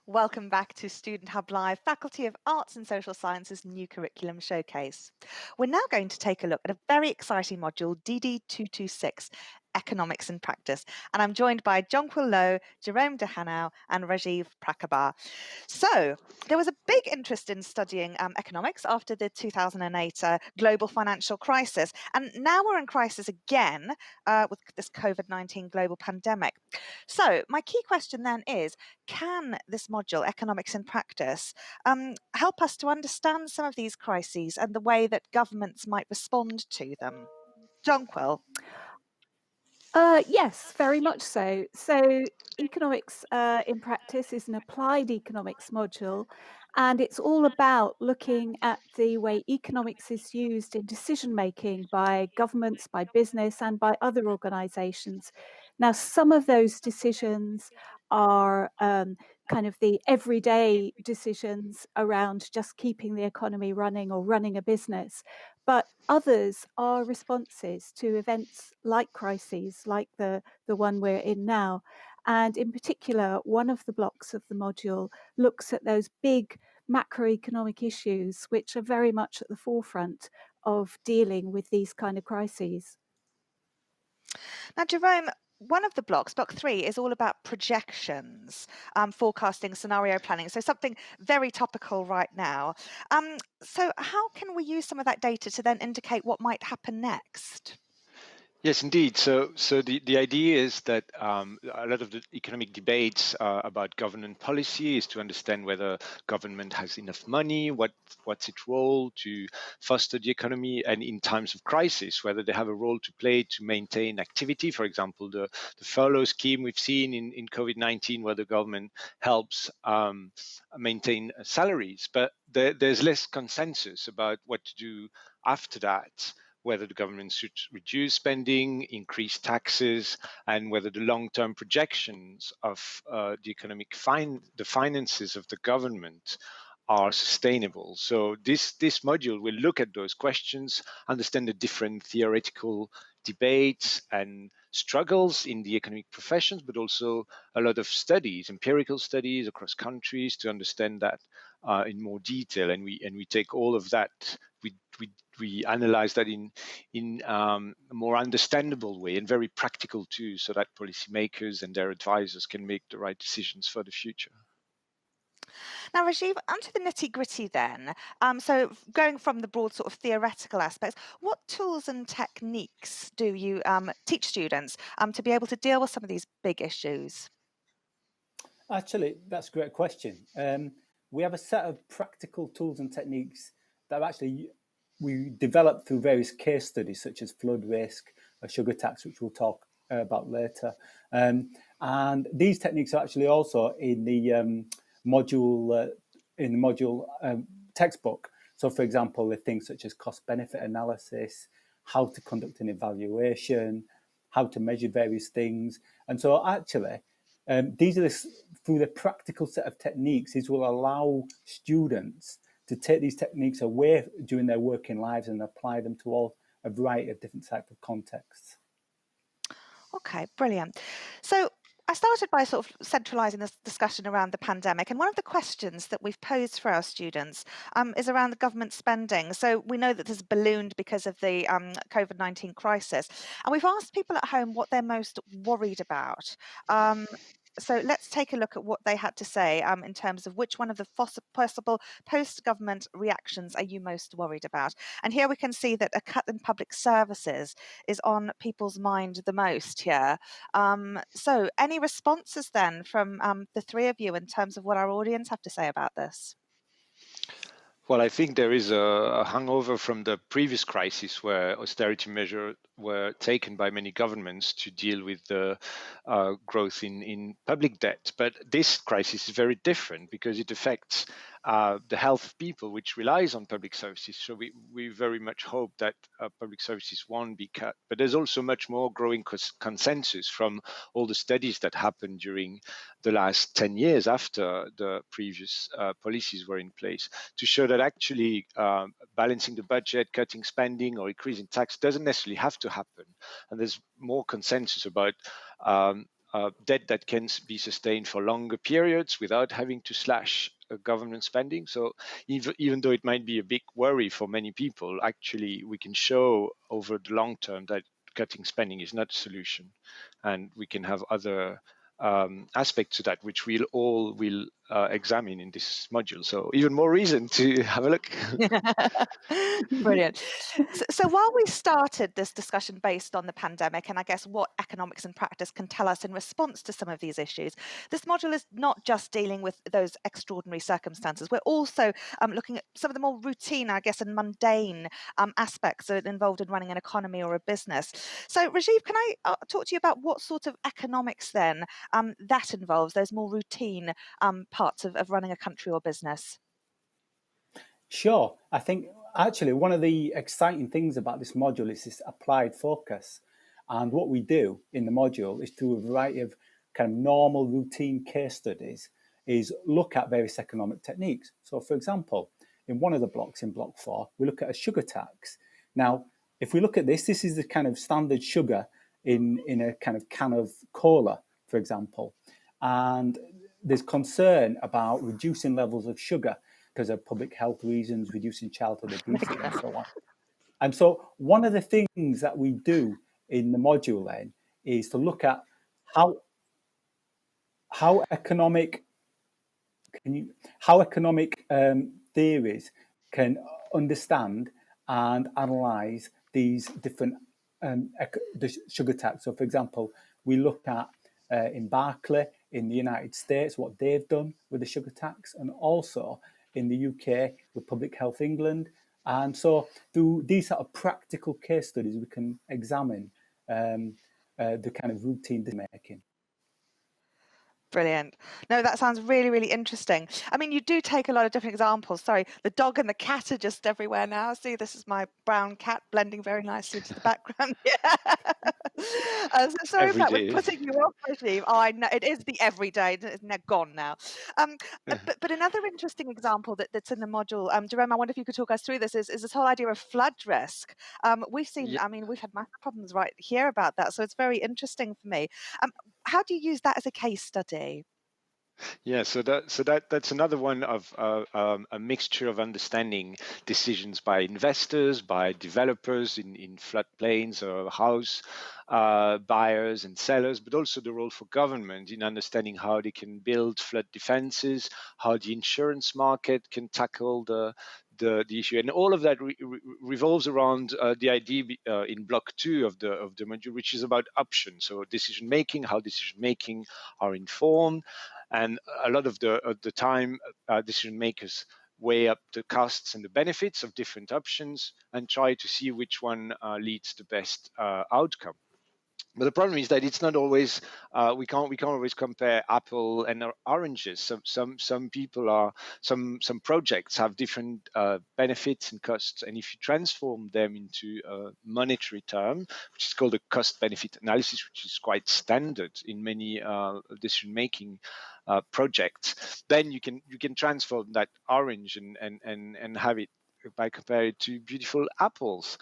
Welcome back to Student Hub Live, Faculty of Arts and Social Sciences New Curriculum Showcase. We're now going to take a look at a very exciting module, DD226 Economics in Practice. And I'm joined by Jonquil Lowe, Jerome Dehanau, and Rajiv Prakabar. So, there was a big interest in studying economics after the 2008 global financial crisis. And now we're in crisis again with this COVID-19 global pandemic. So, my key question then is, can this module, Economics in Practice, help us to understand some of these crises and the way that governments might respond to them? Jonquil. Yes, very much so. So, economics in practice is an applied economics module, and it's all about looking at the way economics is used in decision making by governments, by business, and by other organizations. Now, some of those decisions are kind of the everyday decisions around just keeping the economy running or running a business. But others are responses to events like crises, like the one we're in now. And in particular, one of the blocks of the module looks at those big macroeconomic issues, which are very much at the forefront of dealing with these kind of crises. Now, Jerome, one of the blocks, block 3, is all about projections, forecasting, scenario planning. So something very topical right now. So how can we use some of that data to then indicate what might happen next? Yes, indeed. So the idea is that a lot of the economic debates about government policy is to understand whether government has enough money, what's its role to foster the economy, and in times of crisis, whether they have a role to play to maintain activity. For example, the furlough scheme we've seen in COVID-19, where the government helps maintain salaries, but there's less consensus about what to do after that, whether the government should reduce spending, increase taxes, and whether the long-term projections of the finances of the government are sustainable. So this module will look at those questions, understand the different theoretical debates and struggles in the economic professions, but also a lot of studies, empirical studies across countries to understand that in more detail. And we take all of that. We analyze that in a more understandable way and very practical too, so that policymakers and their advisors can make the right decisions for the future. Now, Rajiv, onto the nitty gritty then. So, going from the broad sort of theoretical aspects, what tools and techniques do you teach students to be able to deal with some of these big issues? Actually, that's a great question. We have a set of practical tools and techniques that actually we developed through various case studies, such as flood risk, a sugar tax, which we'll talk about later. And these techniques are actually also in the module textbook. So, for example, the things such as cost-benefit analysis, how to conduct an evaluation, how to measure various things, and so actually. These are through the practical set of techniques. These will allow students to take these techniques away during their working lives and apply them to a variety of different types of contexts. Okay, brilliant. So I started by sort of centralising this discussion around the pandemic. And one of the questions that we've posed for our students is around the government spending. So we know that this ballooned because of the COVID-19 crisis. And we've asked people at home what they're most worried about. So let's take a look at what they had to say in terms of which one of the possible post-government reactions are you most worried about. And here we can see that a cut in public services is on people's mind the most here. So any responses then from the three of you in terms of what our audience have to say about this? Well, I think there is a hangover from the previous crisis where austerity measures were taken by many governments to deal with the growth in public debt. But this crisis is very different because it affects the health of people, which relies on public services. So we very much hope that public services won't be cut. But there's also much more growing consensus from all the studies that happened during the last 10 years after the previous policies were in place to show that actually balancing the budget, cutting spending, or increasing tax doesn't necessarily have to happen. And there's more consensus about debt that can be sustained for longer periods without having to slash government spending. So even though it might be a big worry for many people, actually we can show over the long term that cutting spending is not a solution, and we can have other aspects to that, which we'll all examine in this module. So even more reason to have a look. Brilliant. So while we started this discussion based on the pandemic and I guess what economics and practice can tell us in response to some of these issues, this module is not just dealing with those extraordinary circumstances. We're also looking at some of the more routine, I guess, and mundane aspects that are involved in running an economy or a business. So Rajiv, can I talk to you about what sort of economics then that involves, those more routine parts of running a country or business? Sure. I think actually one of the exciting things about this module is this applied focus. And what we do in the module is through a variety of kind of normal routine case studies is look at various economic techniques. So for example, in one of the blocks, in block 4, we look at a sugar tax. Now, if we look at this is the kind of standard sugar in a kind of can of cola, for example. And there's concern about reducing levels of sugar because of public health reasons, reducing childhood obesity and so on. And so one of the things that we do in the module then is to look at how economic theories can understand and analyze these different the sugar tax. So for example, we look at in Barclay in the United States what they've done with the sugar tax, and also in the UK with Public Health England. And so through these sort of practical case studies, we can examine the kind of routine decision making. Brilliant. No, that sounds really, really interesting. I mean, you do take a lot of different examples. Sorry, the dog and the cat are just everywhere now. See, this is my brown cat blending very nicely to the background. Yeah. So sorry Every about day. putting you off, Rajiv. Oh, I know it is the everyday. It's now gone now. But another interesting example that's in the module, Jerome, I wonder if you could talk us through this. Is this whole idea of flood risk? We've seen. Yeah. I mean, we've had massive problems right here about that. So it's very interesting for me. How do you use that as a case study? Yeah, so that's another one of a mixture of understanding decisions by investors, by developers in floodplains or house buyers and sellers, but also the role for government in understanding how they can build flood defenses, how the insurance market can tackle the issue, and all of that revolves around the idea in block 2 of the module, which is about options. So decision making, how decision making are informed. And a lot of the time, decision makers weigh up the costs and the benefits of different options and try to see which one leads the best outcome. But the problem is that it's not always we can't always compare apple and oranges. Some people are some projects have different benefits and costs, and if you transform them into a monetary term, which is called a cost benefit analysis, which is quite standard in many decision making projects, then you can transform that orange and have it by comparing it to beautiful apples.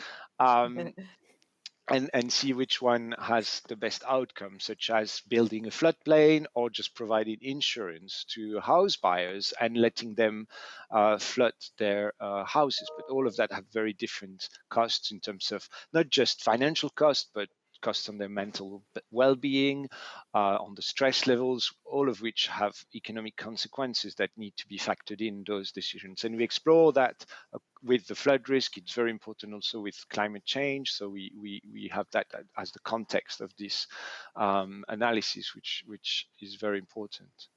And see which one has the best outcome, such as building a floodplain or just providing insurance to house buyers and letting them flood their houses. But all of that have very different costs in terms of not just financial costs, but costs on their mental well-being, on the stress levels, all of which have economic consequences that need to be factored in those decisions. And we explore that with the flood risk. It's very important also with climate change. So we have that as the context of this analysis, which is very important.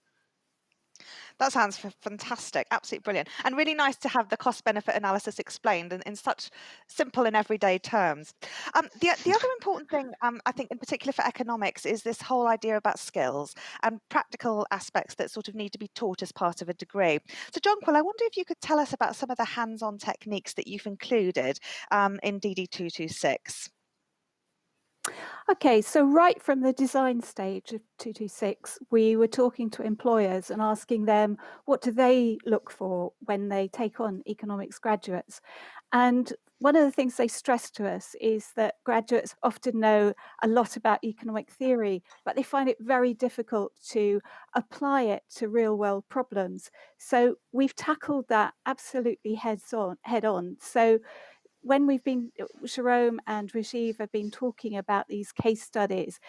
That sounds fantastic, absolutely brilliant, and really nice to have the cost-benefit analysis explained in such simple and everyday terms. The other important thing, I think, in particular for economics, is this whole idea about skills and practical aspects that sort of need to be taught as part of a degree. So, Jonquil, I wonder if you could tell us about some of the hands-on techniques that you've included in DD226. Okay, so right from the design stage of 226, we were talking to employers and asking them what do they look for when they take on economics graduates. And one of the things they stress to us is that graduates often know a lot about economic theory, but they find it very difficult to apply it to real world problems. So we've tackled that absolutely head on. So when we've been, Jerome and Rajiv have been talking about these case studies,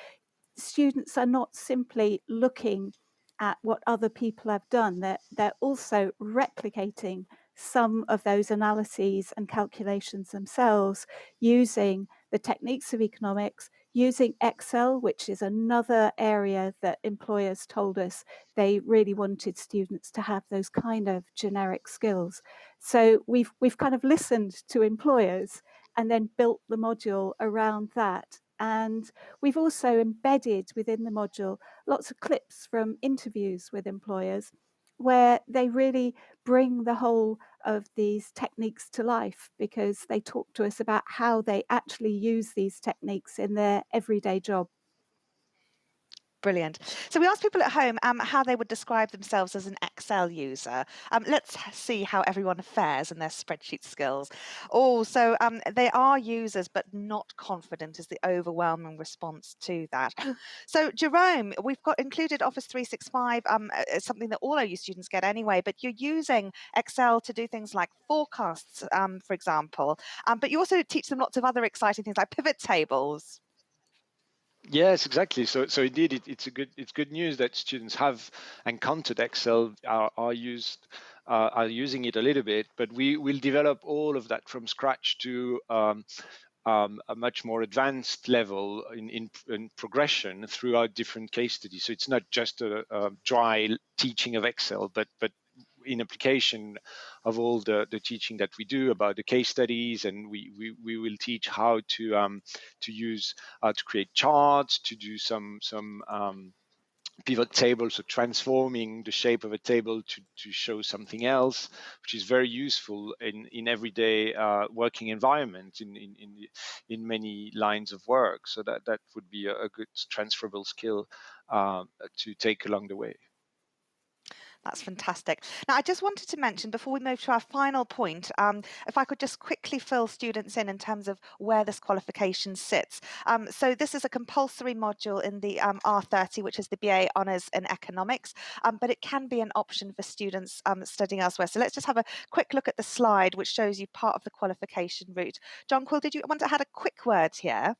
students are not simply looking at what other people have done, they're also replicating some of those analyses and calculations themselves using the techniques of economics, using Excel, which is another area that employers told us they really wanted students to have those kind of generic skills. So we've kind of listened to employers and then built the module around that. And we've also embedded within the module lots of clips from interviews with employers where they really bring the whole of these techniques to life, because they talk to us about how they actually use these techniques in their everyday job. Brilliant. So we asked people at home how they would describe themselves as an Excel user. Let's see how everyone fares in their spreadsheet skills. Oh, so they are users, but not confident is the overwhelming response to that. So Jerome, we've got included Office 365, as something that all OU students get anyway, but you're using Excel to do things like forecasts, for example, but you also teach them lots of other exciting things like pivot tables. Yes, exactly. So indeed, it's good news that students have encountered Excel, are using it a little bit, but we will develop all of that from scratch to a much more advanced level in progression throughout different case studies. So it's not just a dry teaching of Excel, but in application of all the teaching that we do about the case studies, and we will teach how to use to create charts, to do some pivot tables, so transforming the shape of a table to show something else, which is very useful in everyday working environment in many lines of work. So that would be a good transferable skill to take along the way. That's fantastic. Now, I just wanted to mention before we move to our final point, if I could just quickly fill students in terms of where this qualification sits. So this is a compulsory module in the R30, which is the BA Honours in Economics, but it can be an option for students studying elsewhere. So let's just have a quick look at the slide, which shows you part of the qualification route. John Quill, did you want to add a quick word here?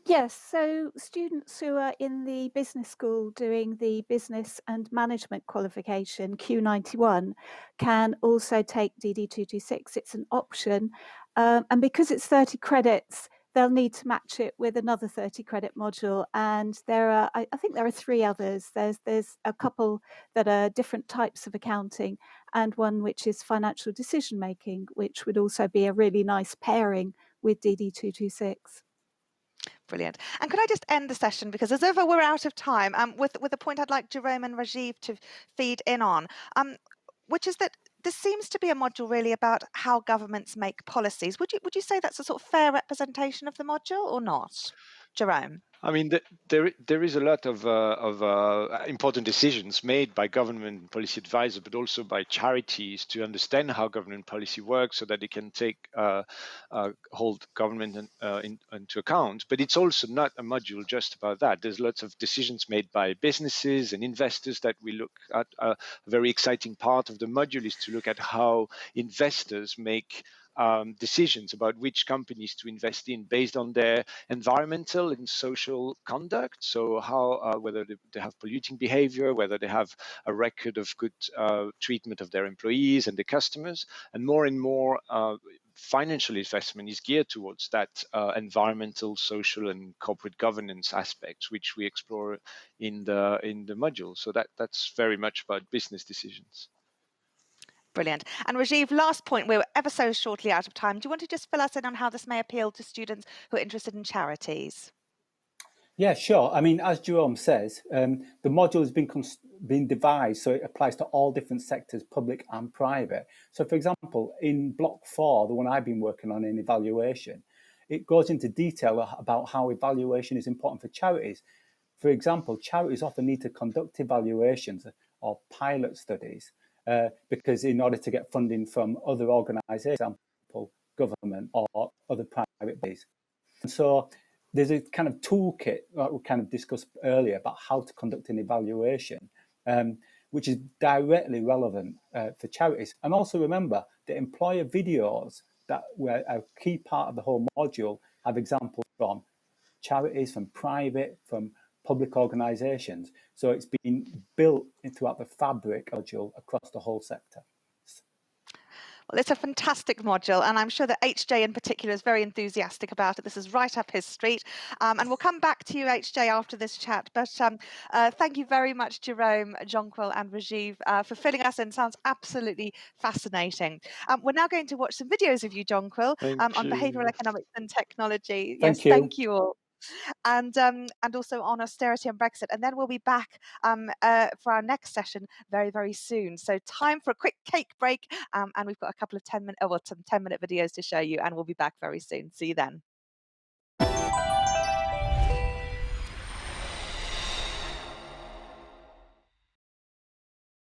Yes, so students who are in the business school doing the business and management qualification Q91 can also take DD226. It's an option, and because it's 30 credits, they'll need to match it with another 30 credit module. And there are, I think there are 3 others. There's a couple that are different types of accounting, and one which is financial decision making, which would also be a really nice pairing with DD226. Brilliant. And could I just end the session, because as ever we're out of time, with a point I'd like Jerome and Rajiv to feed in on, which is that this seems to be a module really about how governments make policies. Would you say that's a sort of fair representation of the module or not, Jerome? I mean, there is a lot of important decisions made by government policy advisors, but also by charities to understand how government policy works, so that they can hold government into account. But it's also not a module just about that. There's lots of decisions made by businesses and investors that we look at. A very exciting part of the module is to look at how investors make decisions about which companies to invest in based on their environmental and social conduct. So how whether they have polluting behavior, whether they have a record of good treatment of their employees and their customers, and more financial investment is geared towards that environmental, social, and corporate governance aspects, which we explore in the module. So that's very much about business decisions. Brilliant. And Rajiv, last point, we're ever so shortly out of time. Do you want to just fill us in on how this may appeal to students who are interested in charities? Yeah, sure. I mean, as Jerome says, the module has been devised so it applies to all different sectors, public and private. So, for example, in Block 4, the one I've been working on in evaluation, it goes into detail about how evaluation is important for charities. For example, charities often need to conduct evaluations or pilot studies because in order to get funding from other organisations, example, government or other private bodies. And so there's a kind of toolkit that we kind of discussed earlier about how to conduct an evaluation, which is directly relevant for charities. And also remember that employer videos that were a key part of the whole module have examples from charities, from private, from public organisations. So it's been built throughout the fabric module across the whole sector. Well, it's a fantastic module, and I'm sure that HJ in particular is very enthusiastic about it. This is right up his street. And we'll come back to you, HJ, after this chat. But thank you very much, Jerome, Jonquil, and Rajiv, for filling us in. Sounds absolutely fascinating. We're now going to watch some videos of you, Jonquil, on behavioural economics and technology. Thank you. Thank you all. And also on austerity and Brexit. And then we'll be back for our next session very, very soon. So time for a quick cake break. And we've got a couple of 10-minute videos to show you, and we'll be back very soon. See you then.